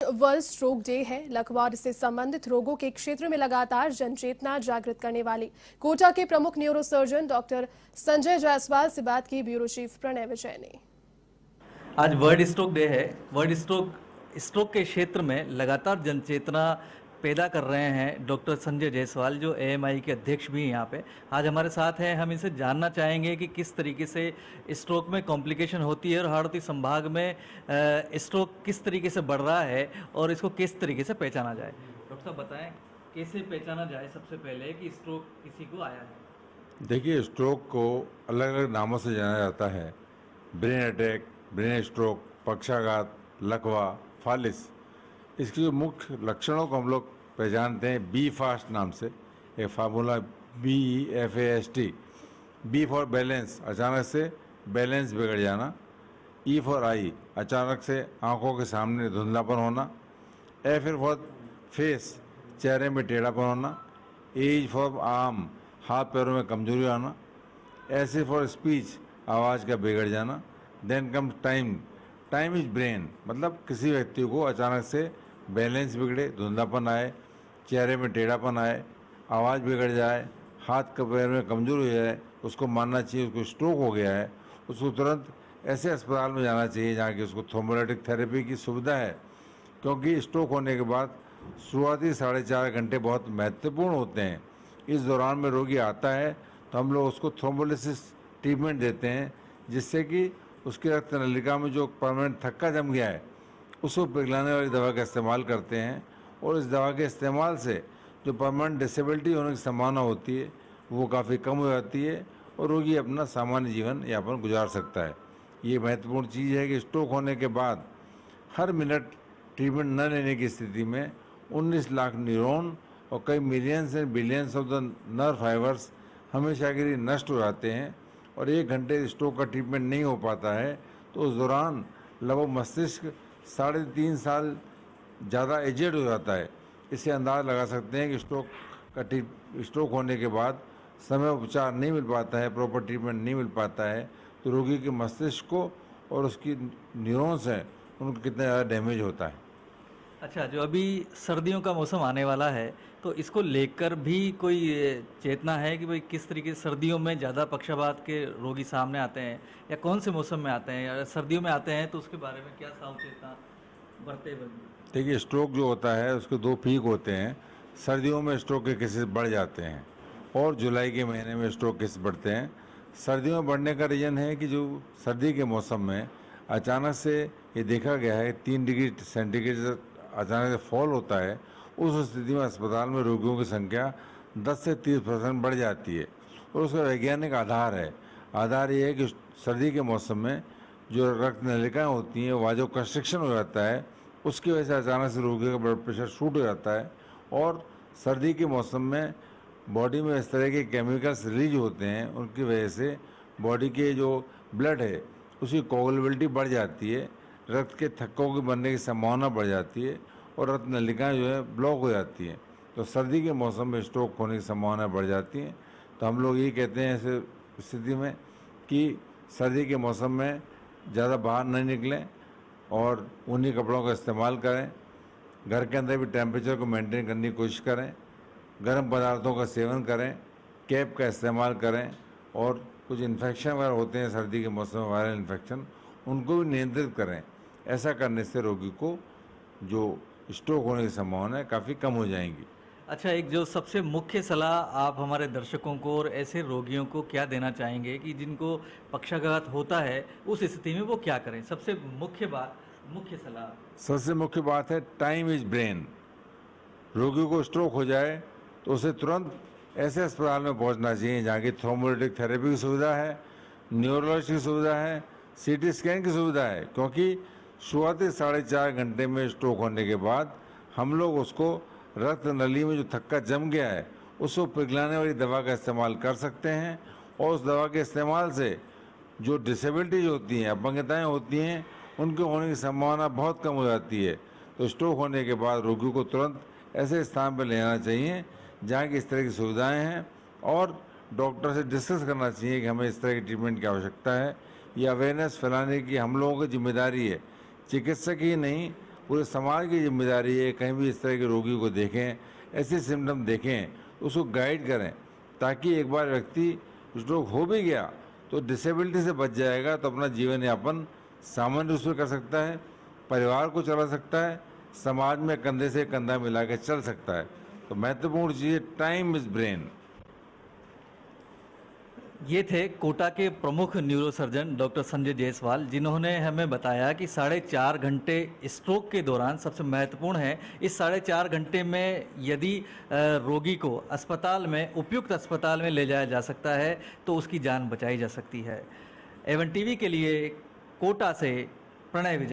World stroke day है। लकवा और इससे संबंधित रोगों के क्षेत्र में लगातार जनचेतना जागृत करने वाली कोटा के प्रमुख न्यूरोसर्जन डॉक्टर संजय जायसवाल से बात की ब्यूरो चीफ प्रणय विजय ने। आज वर्ल्ड स्ट्रोक डे है। वर्ल्ड स्ट्रोक के क्षेत्र में लगातार जनचेतना पैदा कर रहे हैं डॉक्टर संजय जायसवाल, जो एएमआई के अध्यक्ष भी हैं यहाँ पे। आज हमारे साथ हैं। हम इनसे जानना चाहेंगे कि किस तरीके से स्ट्रोक में कॉम्प्लिकेशन होती है और हाड़ौती संभाग में स्ट्रोक किस तरीके से बढ़ रहा है और इसको किस तरीके से पहचाना जाए। डॉक्टर साहब बताएं, कैसे पहचाना जाए सबसे पहले कि स्ट्रोक किसी को आया है। देखिए, स्ट्रोक को अलग अलग नामों से जाना जाता है। ब्रेन अटैक, ब्रेन स्ट्रोक, पक्षाघात, लकवा, फालिस। इसके जो मुख्य लक्षणों को हम लोग पहचानते हैं बी फास्ट नाम से। एक formula BEFAST। B for balance, अचानक से बैलेंस बिगड़ जाना। ई फॉर आई, अचानक से आंखों के सामने धुंधलापन होना। ए फिर फॉर फेस, चेहरे में टेढ़ापन होना। एज फॉर आर्म, हाथ पैरों में कमजोरी आना। ऐसे फॉर स्पीच, आवाज़ का बिगड़ जाना। Then come time. Time is brain, मतलब किसी व्यक्ति को अचानक से बैलेंस बिगड़े, धुंधलापन आए, चेहरे में टेढ़ापन आए, आवाज़ बिगड़ जाए, हाथ के पैर में कमजोर हो जाए, उसको मानना चाहिए उसको स्ट्रोक हो गया है। उसको तुरंत ऐसे अस्पताल में जाना चाहिए जहाँ की उसको थ्रोम्बोलाइटिक थेरेपी की सुविधा है, क्योंकि स्ट्रोक होने के बाद शुरुआती 4.5 घंटे बहुत महत्वपूर्ण होते हैं। इस दौरान में रोगी आता है तो हम लोग उसको थ्रोम्बोलिसिस ट्रीटमेंट देते हैं, जिससे कि उसकी रक्त नलिका में जो परमानेंट थक्का जम गया है उसको पिघलाने वाली दवा का इस्तेमाल करते हैं। और इस दवा के इस्तेमाल से जो परमानेंट डिसेबिलिटी होने की संभावना होती है वो काफ़ी कम हो जाती है और रोगी अपना सामान्य जीवन यापन गुजार सकता है। ये महत्वपूर्ण चीज़ है कि स्ट्रोक होने के बाद हर मिनट ट्रीटमेंट न लेने की स्थिति में 19 लाख न्यूरॉन और कई millions and billions of the nerve fibres हमेशा के लिए नष्ट हो जाते हैं। और 1 घंटे स्ट्रोक का ट्रीटमेंट नहीं हो पाता है तो उस दौरान लगभग मस्तिष्क 3.5 साल ज़्यादा एजेड हो जाता है। इससे अंदाज़ लगा सकते हैं कि स्ट्रोक होने के बाद समय उपचार नहीं मिल पाता है, प्रॉपर ट्रीटमेंट नहीं मिल पाता है, तो रोगी के मस्तिष्क को और उसकी न्यूरॉन्स हैं उनको कितना ज़्यादा डैमेज होता है। अच्छा, जो अभी सर्दियों का मौसम आने वाला है तो इसको लेकर भी कोई चेतना है कि भाई किस तरीके से सर्दियों में ज़्यादा पक्षाघात के रोगी सामने आते हैं या कौन से मौसम में आते हैं, या सर्दियों में आते हैं तो उसके बारे में क्या सावचेतना बरते हुए? देखिए, स्ट्रोक जो होता है उसके 2 पीक होते हैं। सर्दियों में स्ट्रोक के केसेस बढ़ जाते हैं और जुलाई के महीने में स्ट्रोक केस बढ़ते हैं। सर्दियों में बढ़ने का रीज़न है कि जो सर्दी के मौसम में अचानक से ये देखा गया है 3 डिग्री सेंटीग्रेड अचानक से फॉल होता है। उस स्थिति में अस्पताल में रोगियों की संख्या 10 से 30% बढ़ जाती है और उसका वैज्ञानिक आधार है। आधार ये है कि सर्दी के मौसम में जो रक्त नलिकाएँ होती हैं वहाँ जो कंस्ट्रिक्शन हो जाता है उसकी वजह से अचानक से रोगी का ब्लड प्रेशर शूट हो जाता है। और सर्दी के मौसम में बॉडी में इस तरह के केमिकल्स रिलीज होते हैं, उनकी वजह से बॉडी के जो ब्लड है उसकी कोगुलेबिलिटी बढ़ जाती है, रक्त के थक्कों के बनने की संभावना बढ़ जाती है और रक्त नलिकाएँ जो है ब्लॉक हो जाती हैं। तो सर्दी के मौसम में स्ट्रोक होने की संभावना बढ़ जाती हैं। तो हम लोग ये कहते हैं ऐसे स्थिति में कि सर्दी के मौसम में ज़्यादा बाहर नहीं निकलें और ऊनी कपड़ों का इस्तेमाल करें। घर के अंदर भी टेम्परेचर को मेंटेन करने की कोशिश करें। गर्म पदार्थों का सेवन करें, कैप का इस्तेमाल करें और कुछ इन्फेक्शन वगैरह होते हैं सर्दी के मौसम में, वायरल इन्फेक्शन, उनको भी नियंत्रित करें। ऐसा करने से रोगी को जो स्ट्रोक होने की संभावना है काफ़ी कम हो जाएंगी। अच्छा, एक जो सबसे मुख्य सलाह आप हमारे दर्शकों को और ऐसे रोगियों को क्या देना चाहेंगे कि जिनको पक्षाघात होता है उस स्थिति में वो क्या करें? सबसे मुख्य सलाह। सबसे मुख्य बात है टाइम इज ब्रेन। रोगी को स्ट्रोक हो जाए तो उसे तुरंत ऐसे अस्पताल में पहुंचना चाहिए जहाँ की थ्रोम्बोलिटिक थेरेपी की सुविधा है, न्यूरोलॉजी की सुविधा है, CT स्कैन की सुविधा है। क्योंकि शुरुआती 4.5 घंटे में स्ट्रोक होने के बाद हम लोग उसको रक्त नली में जो थक्का जम गया है उसको पिघलाने वाली दवा का इस्तेमाल कर सकते हैं और उस दवा के इस्तेमाल से जो डिसेबिलिटीज होती हैं, अपंगताएँ होती हैं, उनके होने की संभावना बहुत कम हो जाती है। तो स्ट्रोक होने के बाद रोगी को तुरंत ऐसे स्थान पर ले जाना चाहिए जहाँ की इस तरह की सुविधाएं हैं और डॉक्टर से डिस्कस करना चाहिए कि हमें इस तरह की ट्रीटमेंट की आवश्यकता है। ये अवेयरनेस फैलाने की हम लोगों की जिम्मेदारी है। चिकित्सक ही नहीं पूरे समाज की जिम्मेदारी है, कहीं भी इस तरह के रोगी को देखें, ऐसे सिम्टम देखें, उसको गाइड करें, ताकि एक बार व्यक्ति स्ट्रोक हो भी गया तो डिसेबिलिटी से बच जाएगा, तो अपना जीवन यापन सामान्य रूप से कर सकता है, परिवार को चला सकता है, समाज में कंधे से कंधा मिला के चल सकता है। तो महत्वपूर्ण चीज़ टाइम इज ब्रेन। ये थे कोटा के प्रमुख न्यूरोसर्जन डॉक्टर संजय जायसवाल, जिन्होंने हमें बताया कि 4.5 घंटे स्ट्रोक के दौरान सबसे महत्वपूर्ण है। इस 4.5 घंटे में यदि रोगी को अस्पताल में, उपयुक्त अस्पताल में ले जाया जा सकता है तो उसकी जान बचाई जा सकती है। एवन टीवी के लिए कोटा से प्रणय विजय।